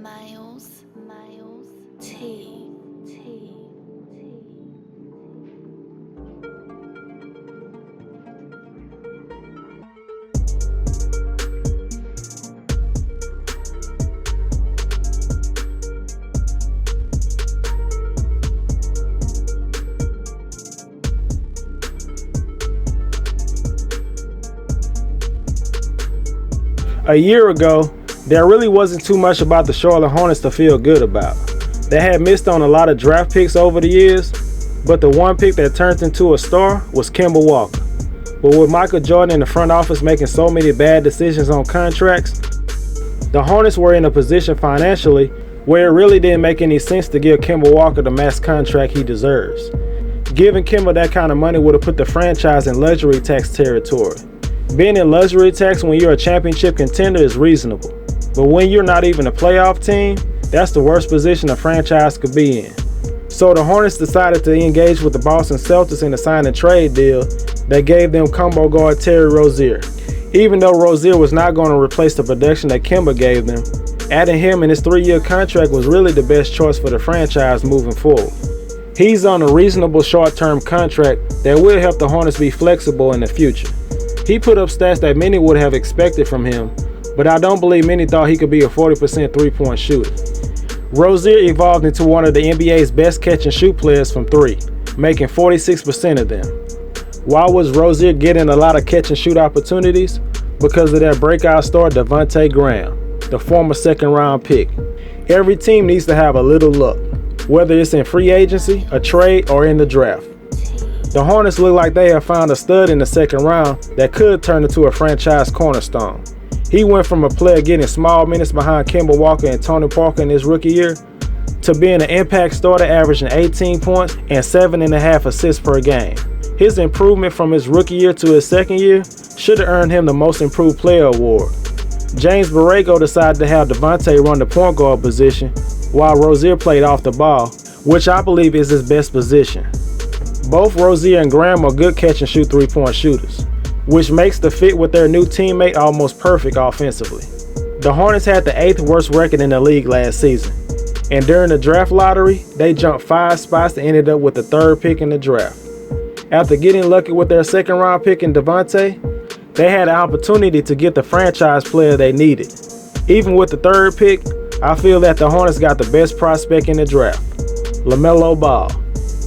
Miles T. A year ago, there really wasn't too much about the Charlotte Hornets to feel good about. They had missed on a lot of draft picks over the years, but the one pick that turned into a star was Kemba Walker. But with Michael Jordan in the front office making so many bad decisions on contracts, the Hornets were in a position financially where it really didn't make any sense to give Kemba Walker the max contract he deserves. Giving Kemba that kind of money would have put the franchise in luxury tax territory. Being in luxury tax when you're a championship contender is reasonable, but when you're not even a playoff team, that's the worst position a franchise could be in. So the Hornets decided to engage with the Boston Celtics in a sign and trade deal that gave them combo guard Terry Rozier. Even though Rozier was not going to replace the production that Kemba gave them, adding him in his 3-year contract was really the best choice for the franchise moving forward. He's on a reasonable short-term contract that will help the Hornets be flexible in the future. He put up stats that many would have expected from him, but I don't believe many thought he could be a 40% three-point shooter. Rozier evolved into one of the NBA's best catch-and-shoot players from three, making 46% of them. Why was Rozier getting a lot of catch-and-shoot opportunities? Because of their breakout star Devonte Graham, the former second-round pick. Every team needs to have a little luck, whether it's in free agency, a trade, or in the draft. The Hornets look like they have found a stud in the second round that could turn into a franchise cornerstone. He went from a player getting small minutes behind Kemba Walker and Tony Parker in his rookie year to being an impact starter averaging 18 points and 7.5 assists per game. His improvement from his rookie year to his second year should have earned him the Most Improved Player award. James Borrego decided to have Devonte run the point guard position while Rozier played off the ball, which I believe is his best position. Both Rozier and Graham are good catch-and-shoot three-point shooters, which makes the fit with their new teammate almost perfect offensively. The Hornets had the 8th worst record in the league last season, and during the draft lottery, they jumped 5 spots and ended up with the 3rd pick in the draft. After getting lucky with their second-round pick in Devonte, they had an opportunity to get the franchise player they needed. Even with the 3rd pick, I feel that the Hornets got the best prospect in the draft, LaMelo Ball.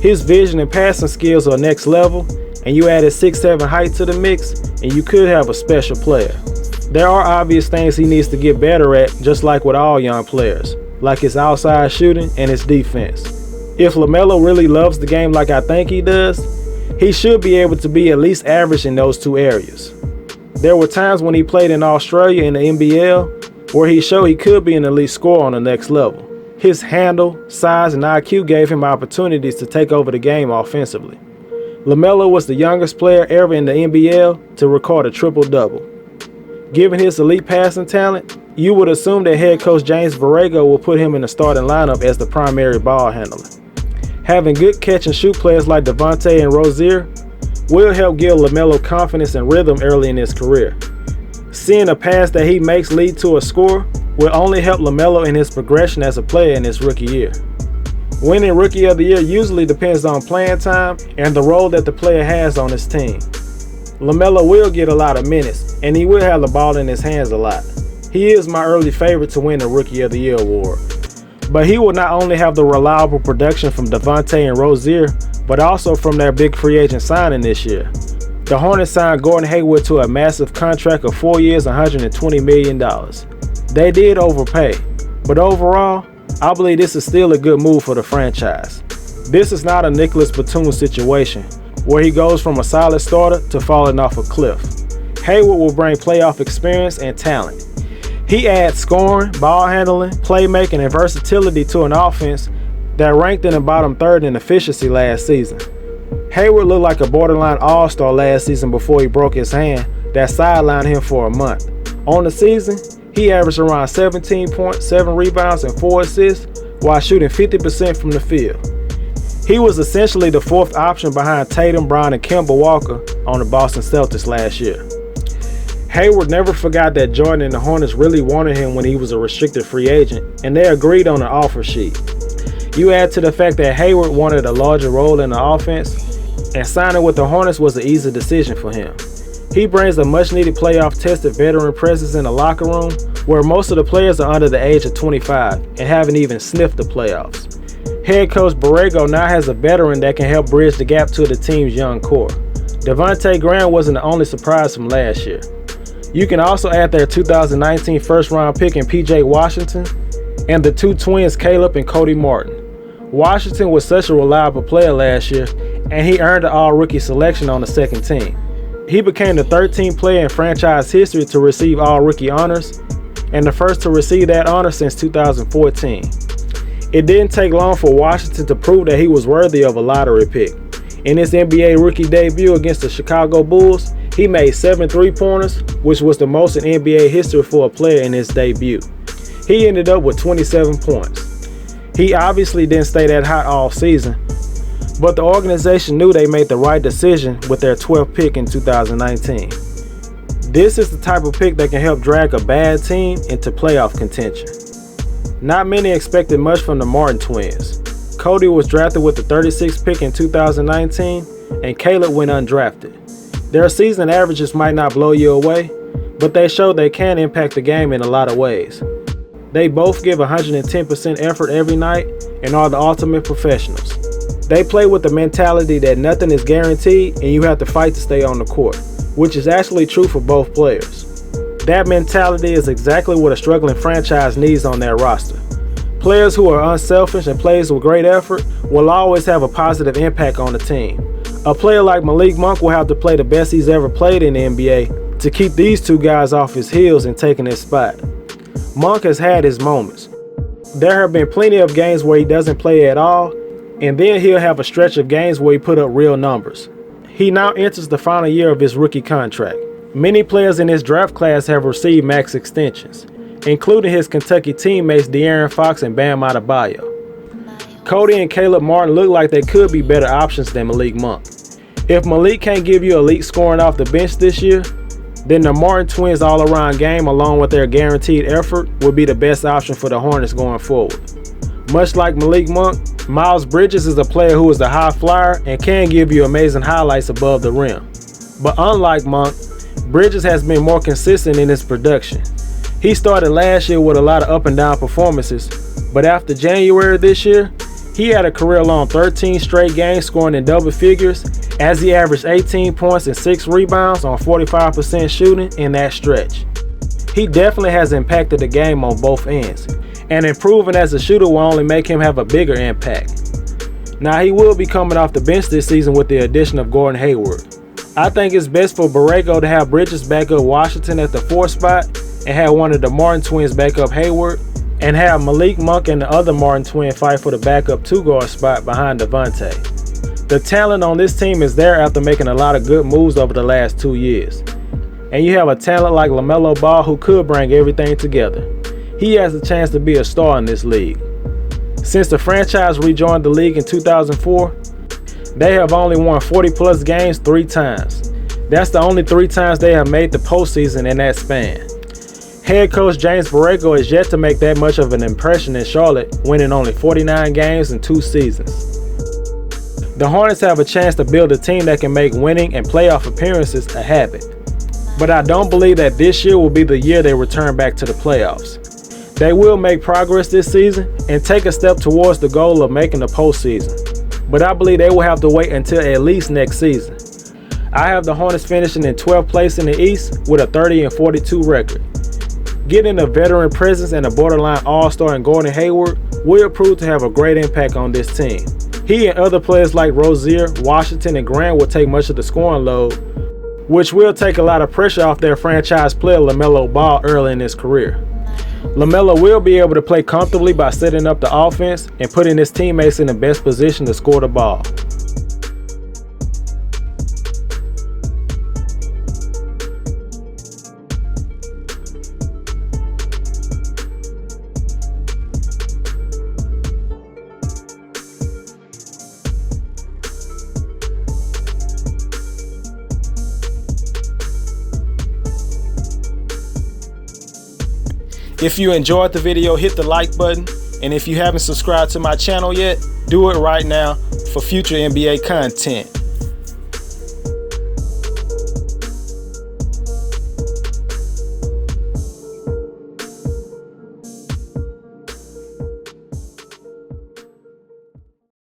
His vision and passing skills are next level, and you added 6'7" height to the mix, and you could have a special player. There are obvious things he needs to get better at, just like with all young players, like his outside shooting and his defense. If LaMelo really loves the game like I think he does, he should be able to be at least average in those 2 areas. There were times when he played in Australia in the NBL where he showed he could be an elite scorer on the next level. His handle, size, and IQ gave him opportunities to take over the game offensively. LaMelo was the youngest player ever in the NBL to record a triple-double. Given his elite passing talent, you would assume that head coach James Borrego will put him in the starting lineup as the primary ball handler. Having good catch-and-shoot players like Devonte and Rozier will help give LaMelo confidence and rhythm early in his career. Seeing a pass that he makes lead to a score will only help LaMelo in his progression as a player in his rookie year. Winning Rookie of the Year usually depends on playing time and the role that the player has on his team. LaMelo will get a lot of minutes, and he will have the ball in his hands a lot. He is my early favorite to win the Rookie of the Year award. But he will not only have the reliable production from Devonte and Rozier, but also from their big free agent signing this year. The Hornets signed Gordon Hayward to a massive contract of 4 years, $120 million. They did overpay, but overall, I believe this is still a good move for the franchise. This is not a Nicholas Batum situation, where he goes from a solid starter to falling off a cliff. Hayward will bring playoff experience and talent. He adds scoring, ball handling, playmaking, and versatility to an offense that ranked in the bottom 3rd in efficiency last season. Hayward looked like a borderline all-star last season before he broke his hand that sidelined him for a month. On the season, he averaged around 17 points, 7 rebounds, and 4 assists while shooting 50% from the field. He was essentially the 4th option behind Tatum, Brown, and Kemba Walker on the Boston Celtics last year. Hayward never forgot that Jordan and the Hornets really wanted him when he was a restricted free agent, and they agreed on an offer sheet. You add to the fact that Hayward wanted a larger role in the offense, and signing with the Hornets was an easy decision for him. He brings a much-needed playoff-tested veteran presence in the locker room, where most of the players are under the age of 25 and haven't even sniffed the playoffs. Head coach Borrego now has a veteran that can help bridge the gap to the team's young core. Devonte Graham wasn't the only surprise from last year. You can also add their 2019 first-round pick in P.J. Washington and the two twins Caleb and Cody Martin. Washington was such a reliable player last year, and he earned an all-rookie selection on the second team. He became the 13th player in franchise history to receive all-rookie honors, and the first to receive that honor since 2014. It didn't take long for Washington to prove that he was worthy of a lottery pick. In his NBA rookie debut against the Chicago Bulls, he made 7 3-pointers, which was the most in NBA history for a player in his debut. He ended up with 27 points. He obviously didn't stay that hot all season, but the organization knew they made the right decision with their 12th pick in 2019. This is the type of pick that can help drag a bad team into playoff contention. Not many expected much from the Martin twins. Cody was drafted with the 36th pick in 2019, and Caleb went undrafted. Their season averages might not blow you away, but they show they can impact the game in a lot of ways. They both give 110% effort every night and are the ultimate professionals. They play with the mentality that nothing is guaranteed and you have to fight to stay on the court, which is actually true for both players. That mentality is exactly what a struggling franchise needs on their roster. Players who are unselfish and plays with great effort will always have a positive impact on the team. A player like Malik Monk will have to play the best he's ever played in the NBA to keep these two guys off his heels and taking his spot. Monk has had his moments. There have been plenty of games where he doesn't play at all, and then he'll have a stretch of games where he put up real numbers. He now enters the final year of his rookie contract. Many players in his draft class have received max extensions, including his Kentucky teammates De'Aaron Fox and Bam Adebayo. Cody and Caleb Martin look like they could be better options than Malik Monk. If Malik can't give you elite scoring off the bench this year, then the Martin twins all-around game along with their guaranteed effort will be the best option for the Hornets going forward. Much like Malik Monk, Miles Bridges is a player who is a high flyer and can give you amazing highlights above the rim. But unlike Monk, Bridges has been more consistent in his production. He started last year with a lot of up and down performances, but after January this year, he had a career-long 13 straight games scoring in double figures as he averaged 18 points and 6 rebounds on 45% shooting in that stretch. He definitely has impacted the game on both ends, and improving as a shooter will only make him have a bigger impact. Now he will be coming off the bench this season with the addition of Gordon Hayward. I think it's best for Borrego to have Bridges back up Washington at the 4th spot and have one of the Martin twins back up Hayward, and have Malik Monk and the other Martin twin fight for the backup 2-guard spot behind Devonte. The talent on this team is there after making a lot of good moves over the last 2 years. And you have a talent like LaMelo Ball who could bring everything together. He has a chance to be a star in this league. Since the franchise rejoined the league in 2004, they have only won 40-plus games 3 times. That's the only 3 times they have made the postseason in that span. Head coach James Borrego is yet to make that much of an impression in Charlotte, winning only 49 games in 2 seasons. The Hornets have a chance to build a team that can make winning and playoff appearances a habit. But I don't believe that this year will be the year they return back to the playoffs. They will make progress this season and take a step towards the goal of making the postseason. But I believe they will have to wait until at least next season. I have the Hornets finishing in 12th place in the East with a 30-42 record. Getting a veteran presence and a borderline all-star in Gordon Hayward will prove to have a great impact on this team. He and other players like Rosier, Washington, and Graham will take much of the scoring load, which will take a lot of pressure off their franchise player LaMelo Ball early in his career. LaMelo will be able to play comfortably by setting up the offense and putting his teammates in the best position to score the ball. If you enjoyed the video, hit the like button. And if you haven't subscribed to my channel yet, do it right now for future NBA content.